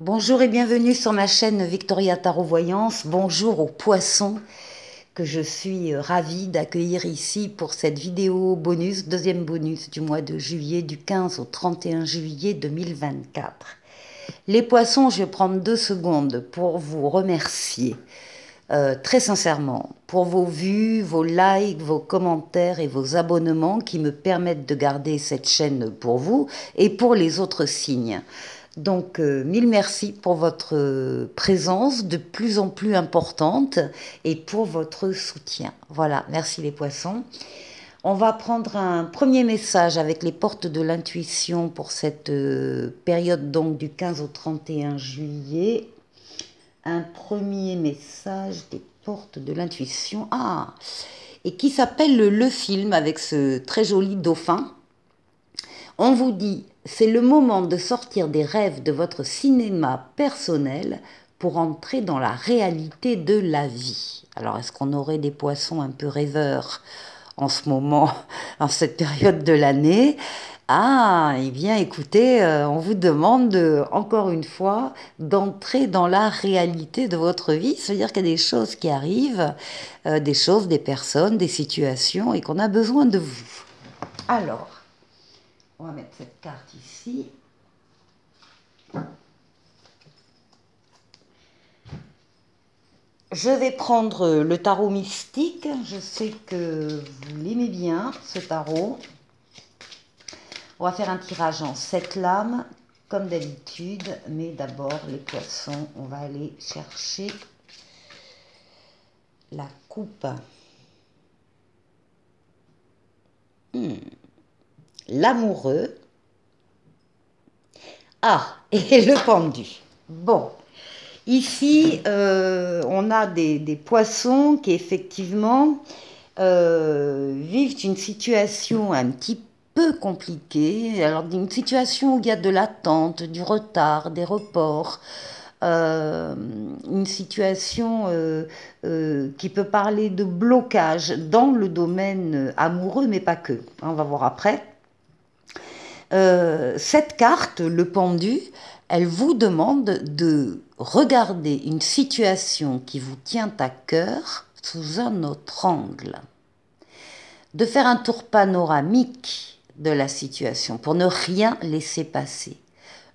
Bonjour et bienvenue sur ma chaîne Victoria Tarot Voyance. Bonjour aux poissons que je suis ravie d'accueillir ici pour cette vidéo bonus, deuxième bonus du mois de juillet, du 15 au 31 juillet 2024. Les poissons, je vais prendre 2 secondes pour vous remercier très sincèrement pour vos vues, vos likes, vos commentaires et vos abonnements qui me permettent de garder cette chaîne pour vous et pour les autres signes. Donc, mille merci pour votre présence de plus en plus importante et pour votre soutien. Voilà, merci les poissons. On va prendre un premier message avec les portes de l'intuition pour cette période donc du 15 au 31 juillet. Un premier message des portes de l'intuition. Ah, et qui s'appelle le film avec ce très joli dauphin. On vous dit, c'est le moment de sortir des rêves de votre cinéma personnel pour entrer dans la réalité de la vie. Alors, est-ce qu'on aurait des poissons un peu rêveurs en ce moment, en cette période de l'année? Ah, eh bien, écoutez, on vous demande, encore une fois, d'entrer dans la réalité de votre vie. C'est-à-dire qu'il y a des choses qui arrivent, des choses, des personnes, des situations, et qu'on a besoin de vous. Alors, on va mettre cette carte ici. Je vais prendre le tarot mystique. Je sais que vous l'aimez bien, ce tarot. On va faire un tirage en 7 lames, comme d'habitude. Mais d'abord, les poissons, on va aller chercher la coupe. L'amoureux. Ah, et le pendu. Bon, ici, on a des poissons qui effectivement vivent une situation un petit peu compliquée. Alors, une situation où il y a de l'attente, du retard, des reports. Une situation qui peut parler de blocage dans le domaine amoureux, mais pas que. On va voir après. Cette carte, le pendu, elle vous demande de regarder une situation qui vous tient à cœur sous un autre angle, de faire un tour panoramique de la situation pour ne rien laisser passer,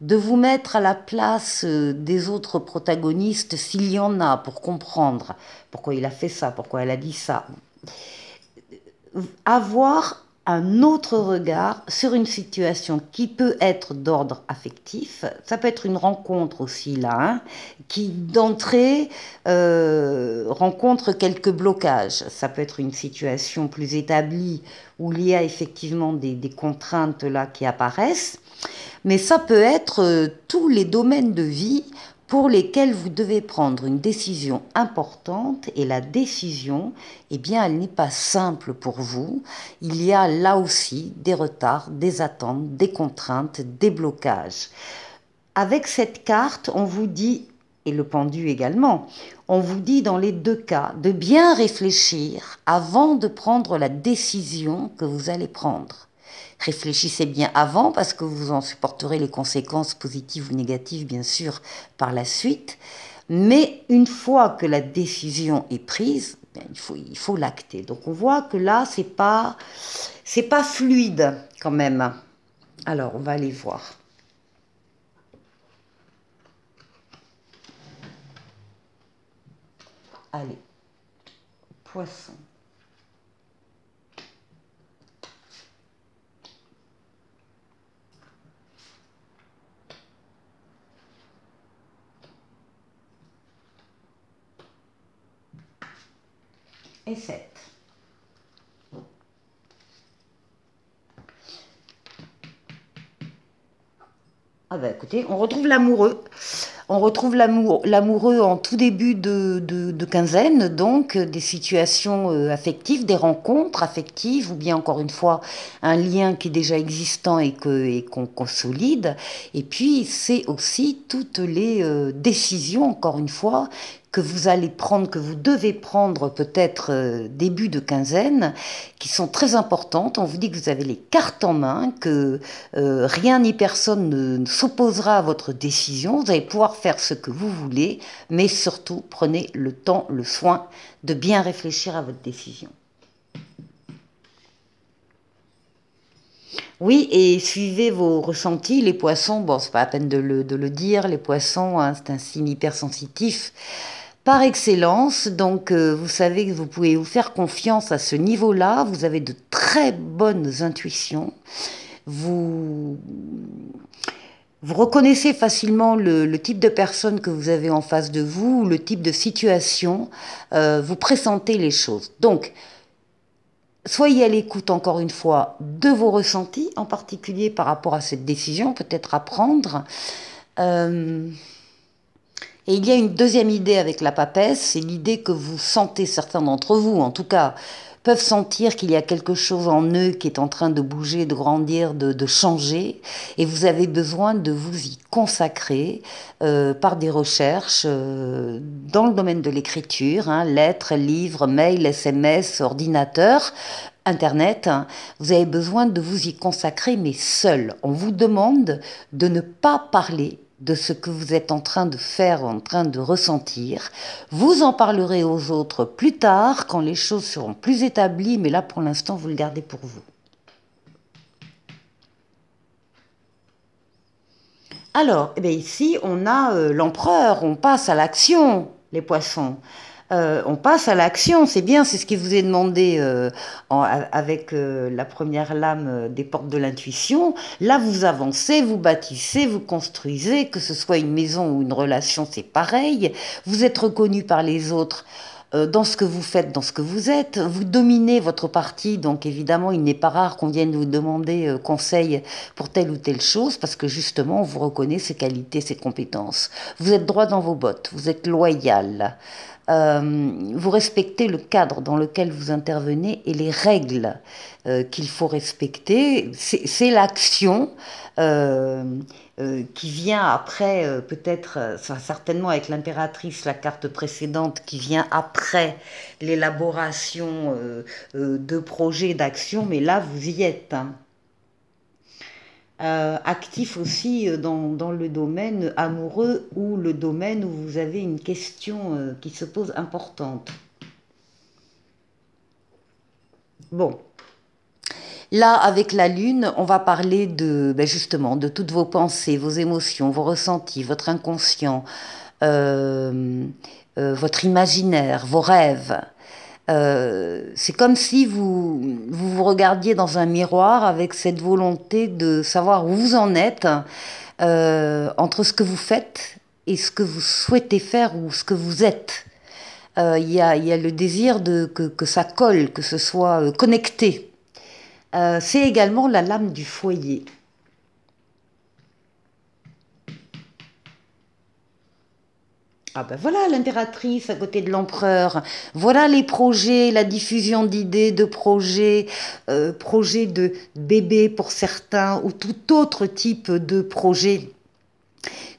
de vous mettre à la place des autres protagonistes s'il y en a pour comprendre pourquoi il a fait ça, pourquoi elle a dit ça. Avoir un autre regard sur une situation qui peut être d'ordre affectif, ça peut être une rencontre aussi là, hein, qui d'entrée rencontre quelques blocages. Ça peut être une situation plus établie où il y a effectivement des contraintes là qui apparaissent, mais ça peut être tous les domaines de vie pour lesquels vous devez prendre une décision importante, et la décision, eh bien, elle n'est pas simple pour vous. Il y a là aussi des retards, des attentes, des contraintes, des blocages. Avec cette carte, on vous dit, et le pendu également, on vous dit dans les deux cas de bien réfléchir avant de prendre la décision que vous allez prendre. Réfléchissez bien avant parce que vous en supporterez les conséquences positives ou négatives, bien sûr, par la suite. Mais une fois que la décision est prise, il faut l'acter. Donc on voit que là, c'est pas fluide quand même. Alors, on va aller voir. Allez, poisson. Et 7. Ah bah écoutez, on retrouve l'amoureux. On retrouve l'amoureux en tout début de quinzaine, donc des situations affectives, des rencontres affectives, ou bien encore une fois un lien qui est déjà existant et qu'on consolide. Et puis c'est aussi toutes les décisions, encore une fois, que vous allez prendre, que vous devez prendre peut-être début de quinzaine, qui sont très importantes. On vous dit que vous avez les cartes en main, que rien ni personne ne s'opposera à votre décision. Vous allez pouvoir faire ce que vous voulez, mais surtout prenez le temps, le soin de bien réfléchir à votre décision. Oui, et suivez vos ressentis. Les poissons, bon, c'est pas la peine de le dire, les poissons, hein, c'est un signe hypersensitif par excellence. Donc, vous savez que vous pouvez vous faire confiance à ce niveau-là. Vous avez de très bonnes intuitions. Vous, vous reconnaissez facilement le type de personne que vous avez en face de vous, le type de situation. Vous pressentez les choses. Donc, soyez à l'écoute, encore une fois, de vos ressentis, en particulier par rapport à cette décision, peut-être à prendre. Et il y a une deuxième idée avec la papesse, c'est l'idée que vous sentez, certains d'entre vous, en tout cas, peuvent sentir qu'il y a quelque chose en eux qui est en train de bouger, de grandir, de changer, et vous avez besoin de vous y consacrer par des recherches dans le domaine de l'écriture, hein, lettres, livres, mails, SMS, ordinateur, Internet. Hein. Vous avez besoin de vous y consacrer, mais seul. On vous demande de ne pas parler de ce que vous êtes en train de faire, en train de ressentir. Vous en parlerez aux autres plus tard, quand les choses seront plus établies, mais là, pour l'instant, vous le gardez pour vous. Alors, eh bien ici, on a l'empereur, on passe à l'action, les poissons. On passe à l'action, c'est bien, c'est ce qui vous est demandé avec la première lame des portes de l'intuition. Là, vous avancez, vous bâtissez, vous construisez, que ce soit une maison ou une relation, c'est pareil. Vous êtes reconnu par les autres dans ce que vous faites, dans ce que vous êtes. Vous dominez votre partie, donc évidemment, il n'est pas rare qu'on vienne vous demander conseil pour telle ou telle chose, parce que justement, on vous reconnaît ses qualités, ses compétences. Vous êtes droit dans vos bottes, vous êtes loyal. Vous respectez le cadre dans lequel vous intervenez et les règles qu'il faut respecter. C'est l'action qui vient après, peut-être, certainement avec l'impératrice, la carte précédente, qui vient après l'élaboration de projets, d'actions, mais là, vous y êtes. Hein. Actif aussi dans le domaine amoureux ou le domaine où vous avez une question qui se pose importante. Bon, là avec la lune, on va parler de justement de toutes vos pensées, vos émotions, vos ressentis, votre inconscient, votre imaginaire, vos rêves. C'est comme si vous regardiez dans un miroir avec cette volonté de savoir où vous en êtes entre ce que vous faites et ce que vous souhaitez faire ou ce que vous êtes. Il y a le désir que ça colle, que ce soit connecté. C'est également la lame du foyer. Ah ben voilà l'impératrice à côté de l'empereur, voilà les projets, la diffusion d'idées, de projets, projets de bébés pour certains ou tout autre type de projet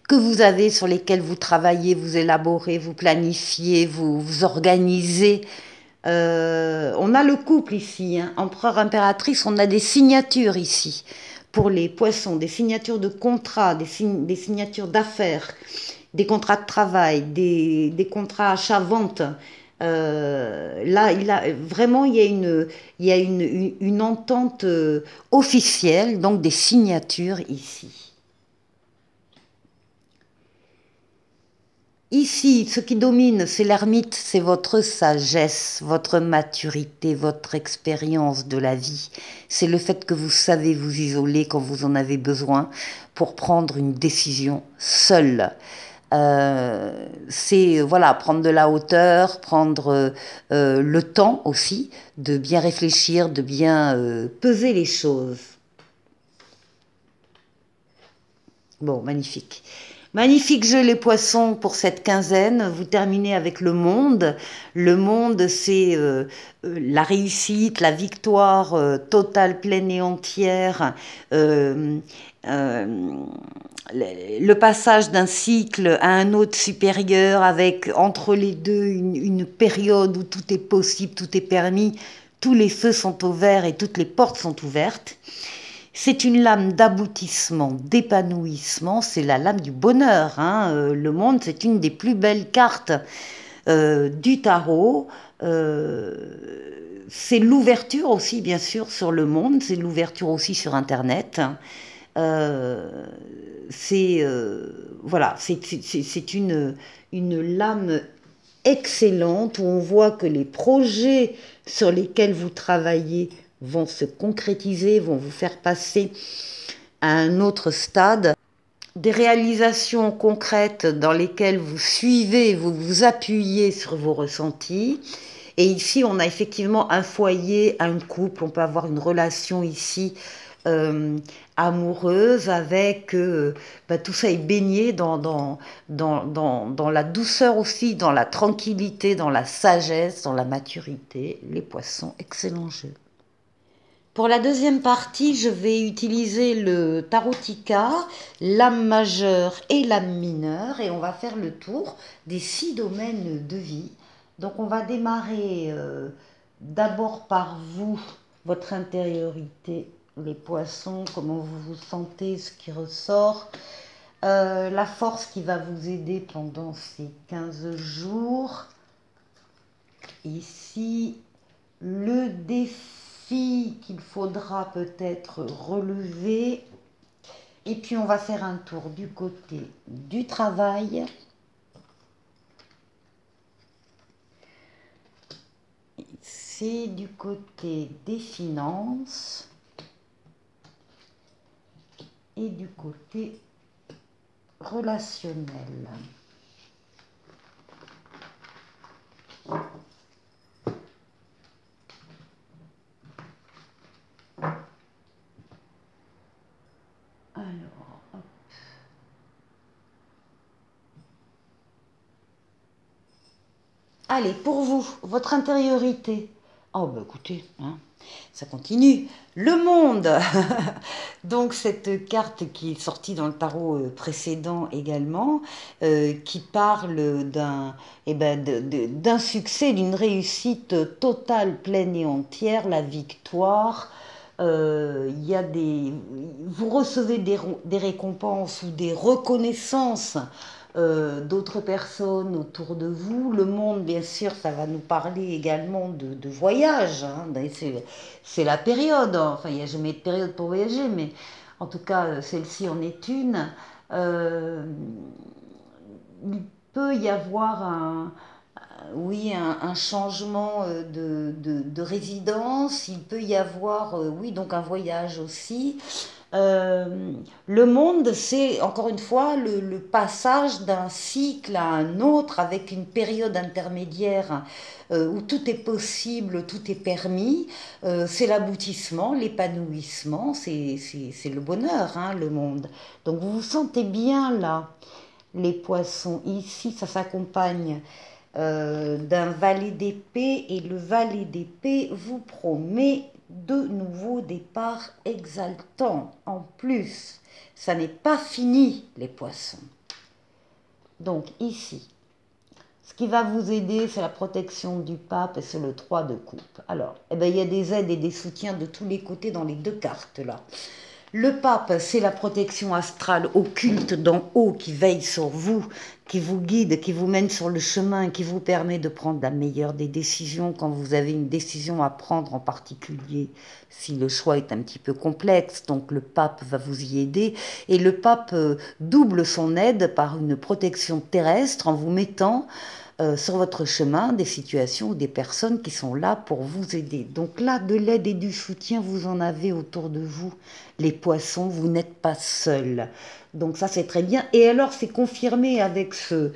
que vous avez sur lesquels vous travaillez, vous élaborez, vous planifiez, vous organisez. On a le couple ici, hein, empereur-impératrice, on a des signatures ici pour les poissons, des signatures de contrats, des signatures d'affaires. Des contrats de travail, des contrats achat-vente. Là, vraiment, il y a une entente officielle, donc des signatures ici. Ici, ce qui domine, c'est l'ermite, c'est votre sagesse, votre maturité, votre expérience de la vie. C'est le fait que vous savez vous isoler quand vous en avez besoin pour prendre une décision seule. C'est voilà, prendre de la hauteur, prendre le temps aussi de bien réfléchir, de bien peser les choses. Bon, magnifique. Magnifique jeu les poissons pour cette quinzaine. Vous terminez avec le monde. Le monde, c'est la réussite, la victoire totale, pleine et entière. Euh, euh, le passage d'un cycle à un autre supérieur avec entre les deux une période où tout est possible, tout est permis, tous les feux sont au vert et toutes les portes sont ouvertes. C'est une lame d'aboutissement, d'épanouissement, c'est la lame du bonheur. Hein. Le monde, c'est une des plus belles cartes du tarot. C'est l'ouverture aussi, bien sûr, sur le monde, c'est l'ouverture aussi sur Internet. Euh, voilà, c'est une lame excellente où on voit que les projets sur lesquels vous travaillez vont se concrétiser, vont vous faire passer à un autre stade. Des réalisations concrètes dans lesquelles vous suivez, vous vous appuyez sur vos ressentis. Et ici, on a effectivement un foyer, un couple, on peut avoir une relation ici euh, amoureuse avec tout ça est baigné dans la douceur aussi, dans la tranquillité, dans la sagesse, dans la maturité. Les poissons, excellent jeu. Pour la deuxième partie, je vais utiliser le tarotica, l'âme majeure et l'âme mineure, et on va faire le tour des 6 domaines de vie. Donc on va démarrer d'abord par vous, votre intériorité, les poissons, comment vous vous sentez, ce qui ressort, la force qui va vous aider pendant ces 15 jours. Ici, le défi qu'il faudra peut-être relever. Et puis on va faire un tour du côté du travail. C'est du côté des finances et du côté relationnel. Alors, hop. Allez, pour vous, votre intériorité. Oh, bah écoutez, hein, ça continue. Le monde. Donc, cette carte qui est sortie dans le tarot précédent également, qui parle d'un succès, d'une réussite totale, pleine et entière, la victoire. Vous recevez des récompenses ou des reconnaissances d'autres personnes autour de vous. Le monde, bien sûr, ça va nous parler également de voyage. Hein. C'est la période. Enfin, il n'y a jamais de période pour voyager, mais en tout cas, celle-ci en est une. Il peut y avoir un changement de résidence. Il peut y avoir, donc un voyage aussi. Le monde, c'est encore une fois le passage d'un cycle à un autre avec une période intermédiaire où tout est possible, tout est permis. C'est l'aboutissement, l'épanouissement, c'est le bonheur, hein, le monde. Donc vous vous sentez bien là, les poissons. Ici, ça s'accompagne d'un valet d'épée et le valet d'épée vous promet de nouveaux départs exaltants. En plus, ça n'est pas fini, les poissons. Donc ici, ce qui va vous aider, c'est la protection du pape et c'est le 3 de coupe. Alors, il y a des aides et des soutiens de tous les côtés dans les deux cartes là. Le pape, c'est la protection astrale occulte d'en haut qui veille sur vous, qui vous guide, qui vous mène sur le chemin, qui vous permet de prendre la meilleure des décisions quand vous avez une décision à prendre en particulier, si le choix est un petit peu complexe. Donc le pape va vous y aider. Et le pape double son aide par une protection terrestre en vous mettant sur votre chemin des situations ou des personnes qui sont là pour vous aider. Donc là, de l'aide et du soutien, vous en avez autour de vous les poissons, vous n'êtes pas seuls. Donc ça, c'est très bien. Et alors, c'est confirmé avec ce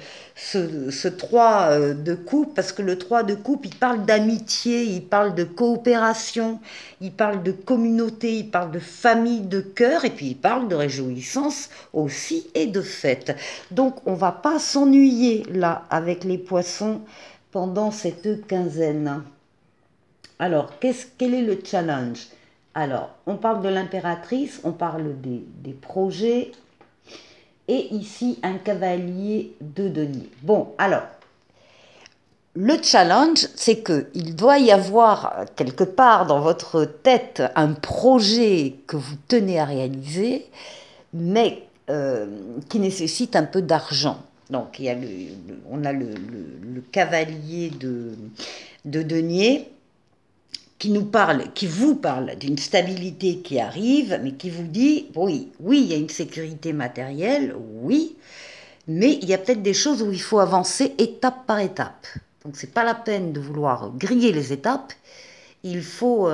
3 de coupe, parce que le 3 de coupe, il parle d'amitié, il parle de coopération, il parle de communauté, il parle de famille, de cœur, et puis il parle de réjouissance aussi et de fête. Donc, on va pas s'ennuyer là avec les poissons pendant cette quinzaine. Alors, quel est le challenge? Alors, on parle de l'impératrice, on parle des projets, et ici un cavalier de denier. Bon, alors, le challenge, c'est qu'il doit y avoir quelque part dans votre tête un projet que vous tenez à réaliser, mais qui nécessite un peu d'argent. Donc, il y a on a le cavalier de denier qui vous parle d'une stabilité qui arrive, mais qui vous dit, oui, il y a une sécurité matérielle, oui, mais il y a peut-être des choses où il faut avancer étape par étape. Donc c'est pas la peine de vouloir griller les étapes, il faut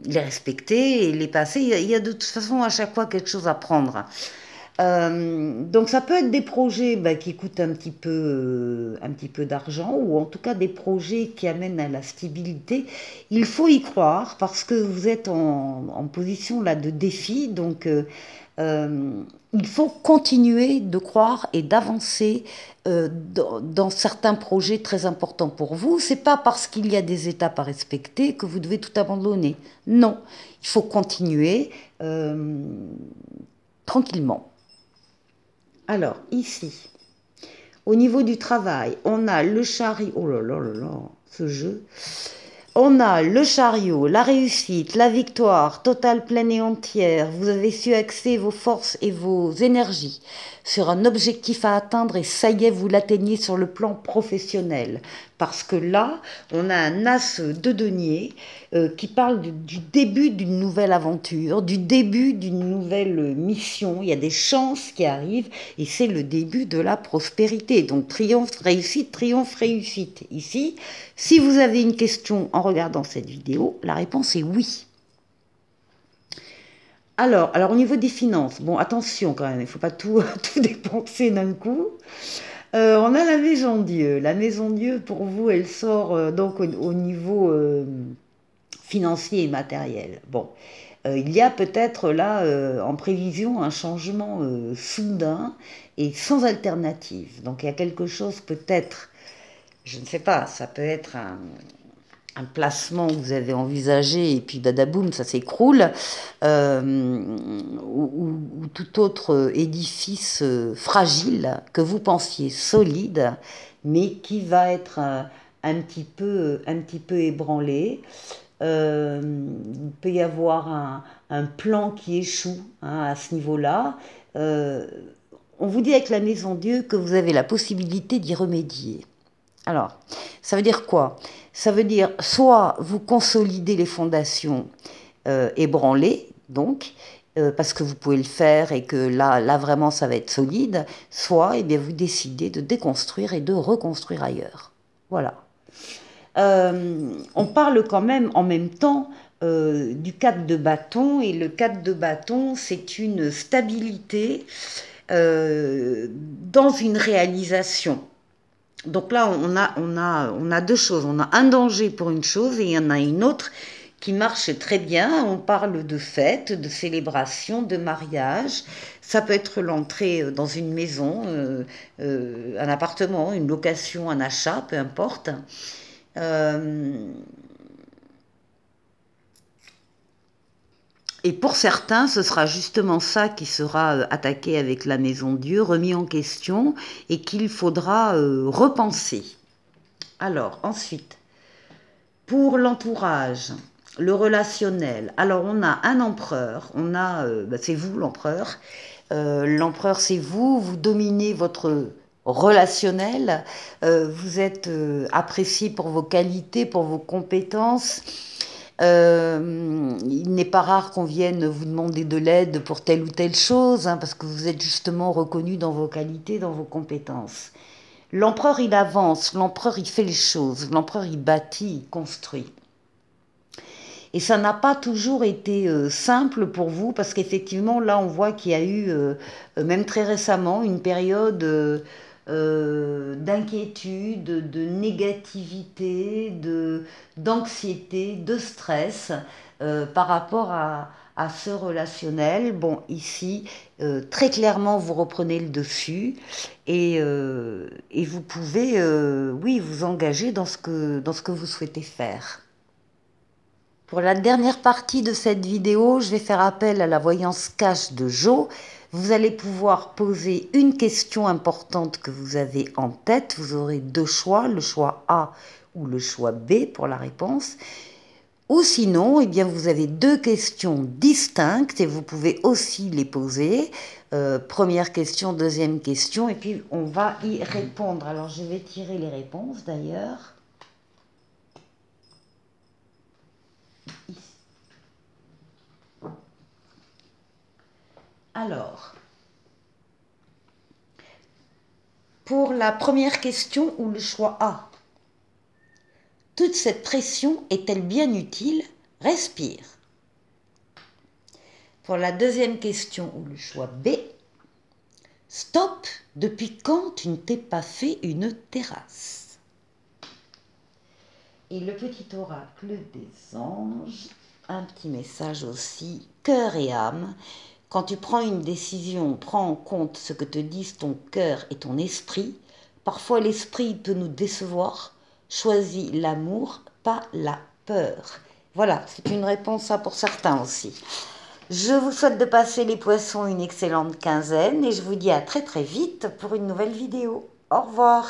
les respecter et les passer. Il y a de toute façon à chaque fois quelque chose à prendre. Donc ça peut être des projets qui coûtent un petit peu d'argent, ou en tout cas des projets qui amènent à la stabilité. Il faut y croire parce que vous êtes en position là de défi, donc il faut continuer de croire et d'avancer dans certains projets très importants pour vous. C'est pas parce qu'il y a des étapes à respecter que vous devez tout abandonner. Non, il faut continuer tranquillement. Alors, ici, au niveau du travail, on a le chariot. Oh là là là là, ce jeu. On a le chariot, la réussite, la victoire totale, pleine et entière. Vous avez su axer vos forces et vos énergies sur un objectif à atteindre et ça y est, vous l'atteignez sur le plan professionnel. Parce que là, on a un as de denier qui parle du début d'une nouvelle aventure, du début d'une nouvelle mission. Il y a des chances qui arrivent et c'est le début de la prospérité. Donc triomphe, réussite. Ici, si vous avez une question en regardant cette vidéo, la réponse est oui. Alors au niveau des finances, bon, attention quand même, il ne faut pas tout dépenser d'un coup. On a la Maison Dieu. La Maison Dieu, pour vous, elle sort donc au niveau financier et matériel. Bon, il y a peut-être là, en prévision, un changement soudain et sans alternative. Donc il y a quelque chose peut-être, je ne sais pas, ça peut être un placement que vous avez envisagé et puis badaboum, ça s'écroule, ou tout autre édifice fragile que vous pensiez solide, mais qui va être un petit peu ébranlé. Il peut y avoir un plan qui échoue à ce niveau-là. On vous dit avec la Maison Dieu que vous avez la possibilité d'y remédier. Alors, ça veut dire quoi? Ça veut dire soit vous consolidez les fondations ébranlées, donc, parce que vous pouvez le faire et que là vraiment ça va être solide, soit eh bien, vous décidez de déconstruire et de reconstruire ailleurs. Voilà. On parle quand même en même temps du 4 de bâton, et le 4 de bâton, c'est une stabilité dans une réalisation. Donc là, on a deux choses. On a un danger pour une chose et il y en a une autre qui marche très bien. On parle de fête, de célébration, de mariage. Ça peut être l'entrée dans une maison, un appartement, une location, un achat, peu importe. Et pour certains, ce sera justement ça qui sera attaqué avec la Maison Dieu, remis en question, et qu'il faudra repenser. Alors, ensuite, pour l'entourage, le relationnel, alors on a un empereur, c'est vous l'empereur. L'empereur, c'est vous, vous dominez votre relationnel, vous êtes apprécié pour vos qualités, pour vos compétences. Il n'est pas rare qu'on vienne vous demander de l'aide pour telle ou telle chose, parce que vous êtes justement reconnu dans vos qualités, dans vos compétences. L'empereur, il avance, l'empereur, il fait les choses, l'empereur, il bâtit, il construit. Et ça n'a pas toujours été simple pour vous, parce qu'effectivement, là, on voit qu'il y a eu, même très récemment, une période d'inquiétude, de négativité, d'anxiété, de stress par rapport à ce relationnel. Bon, ici, très clairement, vous reprenez le dessus et vous pouvez, oui, vous engager dans ce que vous souhaitez faire. Pour la dernière partie de cette vidéo, je vais faire appel à la voyance cash de Jo. Vous allez pouvoir poser une question importante que vous avez en tête. Vous aurez deux choix, le choix A ou le choix B pour la réponse. Ou sinon, eh bien, vous avez deux questions distinctes et vous pouvez aussi les poser. Première question, deuxième question, et puis on va y répondre. Alors, je vais tirer les réponses d'ailleurs. Alors, pour la première question ou le choix A, toute cette pression est-elle bien utile? Respire. Pour la deuxième question ou le choix B, stop, depuis quand tu ne t'es pas fait une terrasse? Et le petit oracle des anges, un petit message aussi, cœur et âme. Quand tu prends une décision, prends en compte ce que te disent ton cœur et ton esprit. Parfois l'esprit peut nous décevoir. Choisis l'amour, pas la peur. Voilà, c'est une réponse ça pour certains aussi. Je vous souhaite de passer les poissons une excellente quinzaine et je vous dis à très très vite pour une nouvelle vidéo. Au revoir.